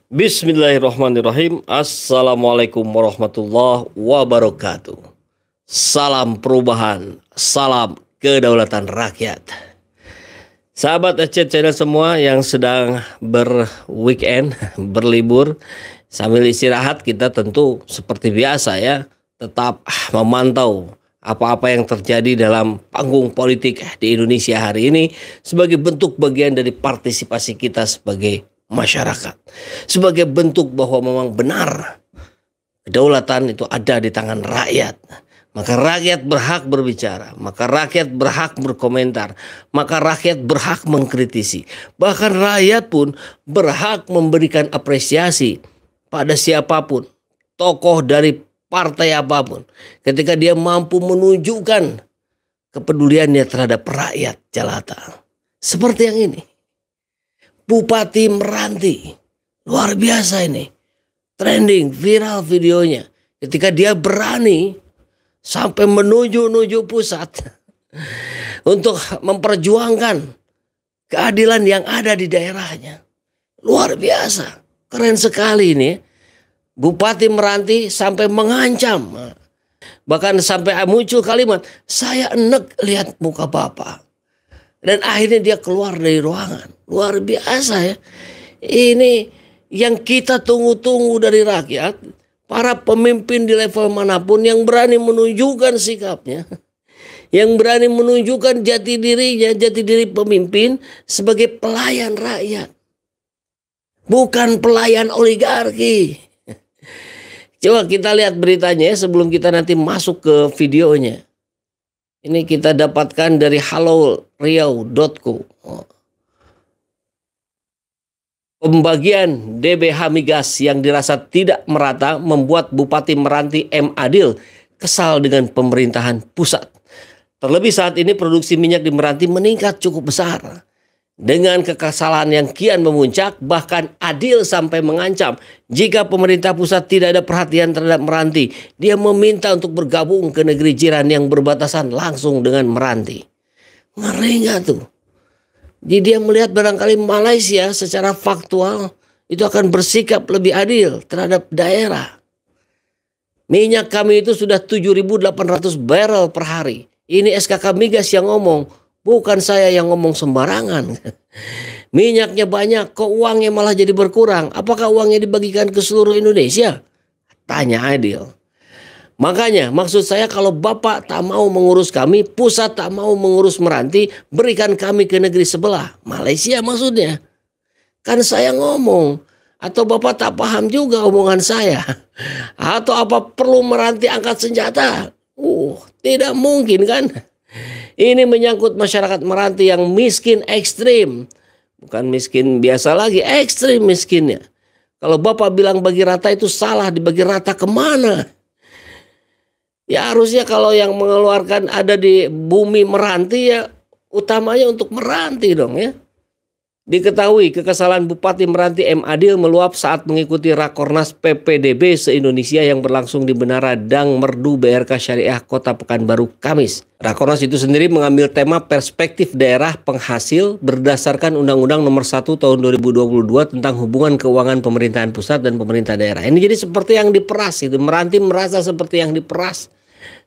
Bismillahirrahmanirrahim. Assalamualaikum warahmatullahi wabarakatuh. Salam perubahan, salam kedaulatan rakyat. Sahabat Aceh Channel semua yang sedang berweekend, berlibur, sambil istirahat, kita tentu seperti biasa ya, tetap memantau apa-apa yang terjadi dalam panggung politik di Indonesia hari ini sebagai bentuk bagian dari partisipasi kita sebagai masyarakat. Sebagai bentuk bahwa memang benar kedaulatan itu ada di tangan rakyat. Maka rakyat berhak berbicara, maka rakyat berhak berkomentar, maka rakyat berhak mengkritisi. Bahkan rakyat pun berhak memberikan apresiasi pada siapapun, tokoh dari partai apapun, ketika dia mampu menunjukkan kepeduliannya terhadap rakyat jelata. Seperti yang ini. Bupati Meranti, luar biasa ini. Trending, viral videonya. Ketika dia berani sampai menuju pusat untuk memperjuangkan keadilan yang ada di daerahnya. Luar biasa, keren sekali ini. Bupati Meranti sampai mengancam, bahkan sampai muncul kalimat, saya enek lihat muka bapak. Dan akhirnya dia keluar dari ruangan. Luar biasa ya. Ini yang kita tunggu-tunggu dari rakyat. Para pemimpin di level manapun yang berani menunjukkan sikapnya, yang berani menunjukkan jati dirinya, jati diri pemimpin sebagai pelayan rakyat, bukan pelayan oligarki. Coba kita lihat beritanya ya, sebelum kita nanti masuk ke videonya. Ini kita dapatkan dari haloriau.co. Pembagian DBH migas yang dirasa tidak merata membuat Bupati Meranti M. Adil kesal dengan pemerintahan pusat. Terlebih saat ini produksi minyak di Meranti meningkat cukup besar. Dengan kekesalan yang kian memuncak, bahkan Adil sampai mengancam jika pemerintah pusat tidak ada perhatian terhadap Meranti, dia meminta untuk bergabung ke negeri jiran yang berbatasan langsung dengan Meranti. Ngeri nggak tuh? Jadi dia melihat barangkali Malaysia secara faktual itu akan bersikap lebih adil terhadap daerah. Minyak kami itu sudah 7.800 barrel per hari. Ini SKK Migas yang ngomong, bukan saya yang ngomong sembarangan. Minyaknya banyak, kok uangnya malah jadi berkurang? Apakah uangnya dibagikan ke seluruh Indonesia? Tanya Adil. Makanya maksud saya kalau Bapak tak mau mengurus kami, pusat tak mau mengurus Meranti, berikan kami ke negeri sebelah. Malaysia maksudnya. Kan saya ngomong. Atau Bapak tak paham juga omongan saya. Atau apa perlu Meranti angkat senjata? Tidak mungkin kan? Ini menyangkut masyarakat Meranti yang miskin ekstrim. Bukan miskin biasa lagi, ekstrim miskinnya. Kalau Bapak bilang bagi rata itu salah, dibagi rata kemana? Ya harusnya kalau yang mengeluarkan ada di bumi Meranti ya utamanya untuk Meranti dong ya. Diketahui kekesalan Bupati Meranti M. Adil meluap saat mengikuti Rakornas PPDB se-Indonesia yang berlangsung di Menara Dang Merdu BRK Syariah Kota Pekanbaru Kamis. Rakornas itu sendiri mengambil tema perspektif daerah penghasil berdasarkan Undang-Undang Nomor 1 Tahun 2022 tentang hubungan keuangan pemerintahan pusat dan pemerintah daerah. Ini jadi seperti yang diperas itu. Meranti merasa seperti yang diperas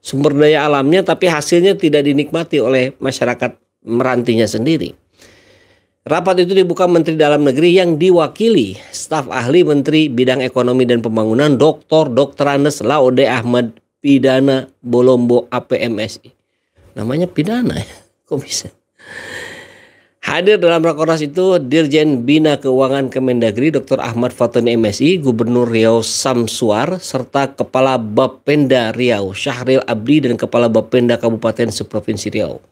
sumber daya alamnya, tapi hasilnya tidak dinikmati oleh masyarakat Merantinya sendiri. Rapat itu dibuka Menteri Dalam Negeri yang diwakili staf ahli Menteri Bidang Ekonomi dan Pembangunan Dr. Andes Laode Ahmad Pidana Bolombo APMSI. Namanya Pidana ya? Kok bisa? Hadir dalam rakornas itu Dirjen Bina Keuangan Kemendagri Dr. Ahmad Fatoni MSI, Gubernur Riau Samsuar, serta Kepala Bapenda Riau Syahril Abdi dan Kepala Bapenda Kabupaten Seprovinsi Riau.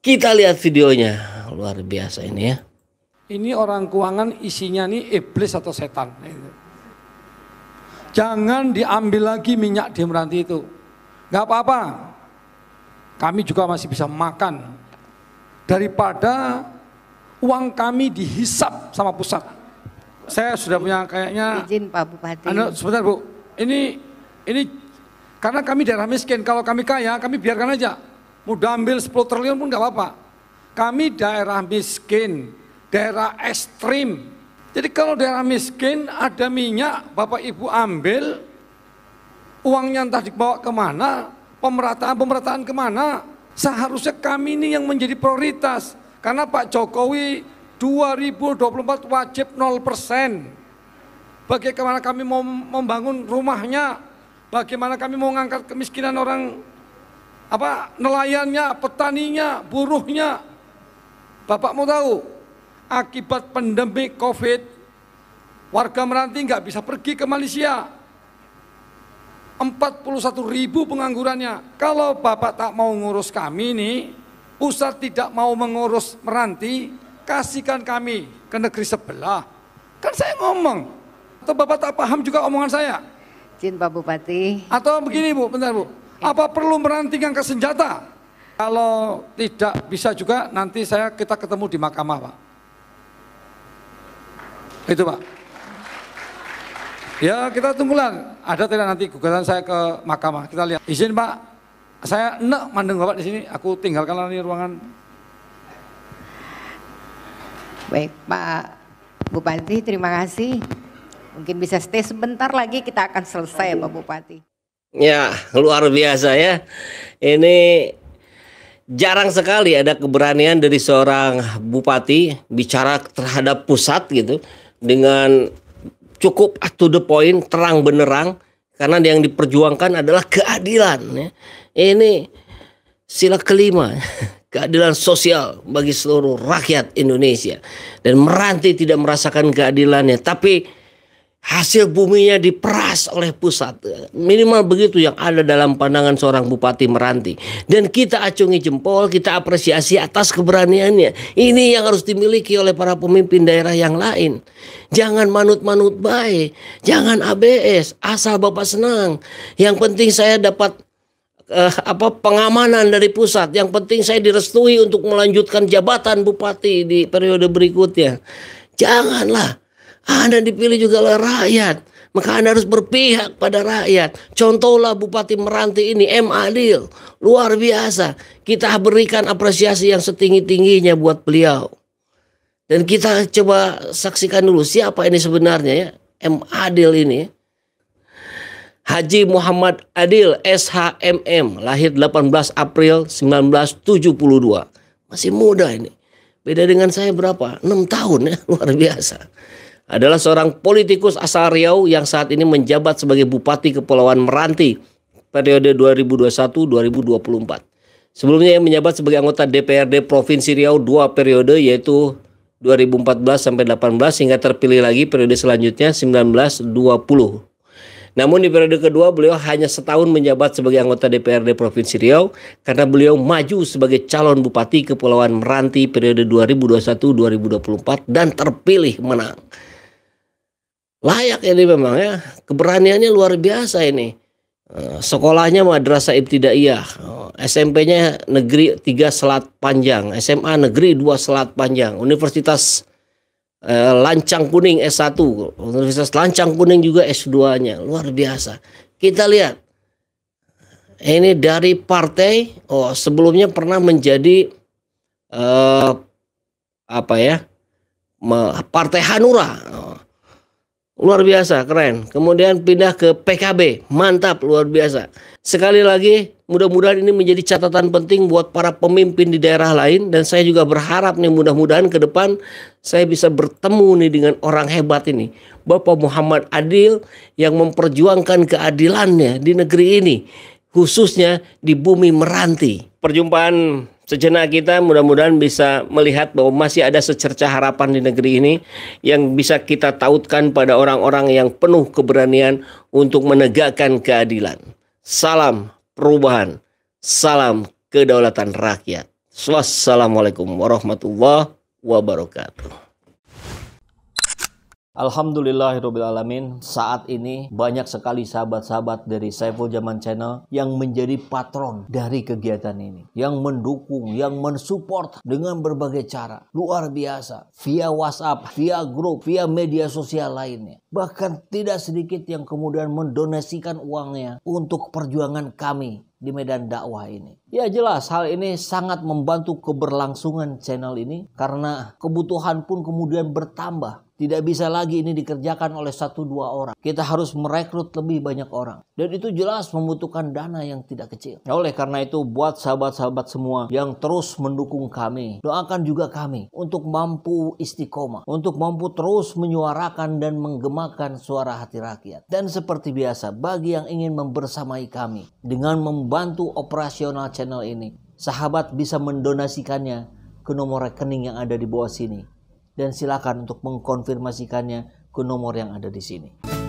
Kita lihat videonya. Luar biasa ini ya. Ini orang keuangan isinya nih iblis atau setan. Jangan diambil lagi minyak di Meranti itu. Gak apa-apa. Kami juga masih bisa makan. Daripada uang kami dihisap sama pusat. Saya sudah punya kayaknya. Izin Pak Bupati. Sebentar Bu. Ini karena kami daerah miskin. Kalau kami kaya, kami biarkan aja. Mau ambil 10 triliun pun gak apa-apa. Kami daerah miskin, daerah ekstrim, Jadi kalau daerah miskin ada minyak, Bapak Ibu ambil, uangnya entah dibawa kemana, pemerataan kemana. Seharusnya kami ini yang menjadi prioritas. Karena Pak Jokowi 2024 wajib 0%. Bagaimana kami mau membangun rumahnya, bagaimana kami mau mengangkat kemiskinan orang, nelayannya, petaninya, buruhnya. Bapak mau tahu, akibat pandemi COVID, warga Meranti nggak bisa pergi ke Malaysia. 41.000 penganggurannya. Kalau Bapak tak mau ngurus kami nih, pusat tidak mau mengurus Meranti, kasihkan kami ke negeri sebelah. Kan saya ngomong. Atau Bapak tak paham juga omongan saya? Izin Pak Bupati. Atau begini Bu, bentar Bu. Apa perlu Meranti ngangkat senjata? Kalau tidak bisa juga nanti kita ketemu di mahkamah Pak. Itu Pak. Ya kita tunggulah, ada tidak nanti gugatan saya ke mahkamah, kita lihat. Izin Pak, saya enak mandeng Bapak di sini, aku tinggalkan di ruangan. Baik Pak Bupati, terima kasih. Mungkin bisa stay sebentar lagi, kita akan selesai Pak Bupati. Ya, luar biasa ya. Ini jarang sekali ada keberanian dari seorang bupati bicara terhadap pusat gitu dengan cukup to the point, terang benerang, karena yang diperjuangkan adalah keadilan. Ya. Ini sila kelima, keadilan sosial bagi seluruh rakyat Indonesia. Dan Meranti tidak merasakan keadilannya, tapi hasil buminya diperas oleh pusat. Minimal begitu yang ada dalam pandangan seorang Bupati Meranti. Dan kita acungi jempol, kita apresiasi atas keberaniannya. Ini yang harus dimiliki oleh para pemimpin daerah yang lain. Jangan manut-manut baik, jangan ABS, asal Bapak senang. Yang penting saya dapat pengamanan dari pusat. Yang penting saya direstui untuk melanjutkan jabatan Bupati di periode berikutnya. Janganlah. Anda dipilih juga oleh rakyat, maka Anda harus berpihak pada rakyat. Contohlah Bupati Meranti ini, M. Adil, luar biasa. Kita berikan apresiasi yang setinggi-tingginya buat beliau. Dan kita coba saksikan dulu siapa ini sebenarnya ya, M. Adil ini. Haji Muhammad Adil, SHMM, lahir 18 April 1972. Masih muda ini. Beda dengan saya berapa? 6 tahun ya, luar biasa. Adalah seorang politikus asal Riau yang saat ini menjabat sebagai Bupati Kepulauan Meranti periode 2021-2024. Sebelumnya ia menjabat sebagai anggota DPRD Provinsi Riau 2 periode, yaitu 2014 sampai 18 hingga terpilih lagi periode selanjutnya 19-20. Namun di periode kedua beliau hanya setahun menjabat sebagai anggota DPRD Provinsi Riau karena beliau maju sebagai calon Bupati Kepulauan Meranti periode 2021-2024 dan terpilih menang. Layak ini memang ya, keberaniannya luar biasa ini. Sekolahnya Madrasah Ibtidaiyah, SMP-nya Negeri 3 Selat Panjang, SMA Negeri 2 Selat Panjang, Universitas Lancang Kuning S1, Universitas Lancang Kuning juga S2-nya, luar biasa. Kita lihat, ini dari partai, sebelumnya pernah menjadi Partai Hanura. Luar biasa, keren. Kemudian pindah ke PKB, mantap, luar biasa. Sekali lagi, mudah-mudahan ini menjadi catatan penting buat para pemimpin di daerah lain. Dan saya juga berharap nih mudah-mudahan ke depan saya bisa bertemu nih dengan orang hebat ini. Bapak Muhammad Adil yang memperjuangkan keadilannya di negeri ini. Khususnya di bumi Meranti. Perjumpaan sejenak kita mudah-mudahan bisa melihat bahwa masih ada secercah harapan di negeri ini yang bisa kita tautkan pada orang-orang yang penuh keberanian untuk menegakkan keadilan. Salam perubahan, salam kedaulatan rakyat. Wassalamualaikum warahmatullahi wabarakatuh. Alhamdulillahirrabbilalamin. Saat ini banyak sekali sahabat-sahabat dari Saiful Zaman Channel yang menjadi patron dari kegiatan ini, yang mendukung, yang mensupport dengan berbagai cara. Luar biasa, via WhatsApp, via grup, via media sosial lainnya. Bahkan tidak sedikit yang kemudian mendonasikan uangnya untuk perjuangan kami di medan dakwah ini. Ya jelas hal ini sangat membantu keberlangsungan channel ini karena kebutuhan pun kemudian bertambah. Tidak bisa lagi ini dikerjakan oleh 1-2 orang. Kita harus merekrut lebih banyak orang. Dan itu jelas membutuhkan dana yang tidak kecil. Oleh karena itu buat sahabat-sahabat semua yang terus mendukung kami, doakan juga kami untuk mampu istiqomah, untuk mampu terus menyuarakan dan menggemakan suara hati rakyat. Dan seperti biasa, bagi yang ingin membersamai kami dengan membantu operasional channel ini, sahabat bisa mendonasikannya ke nomor rekening yang ada di bawah sini. Dan silakan untuk mengkonfirmasikannya ke nomor yang ada di sini.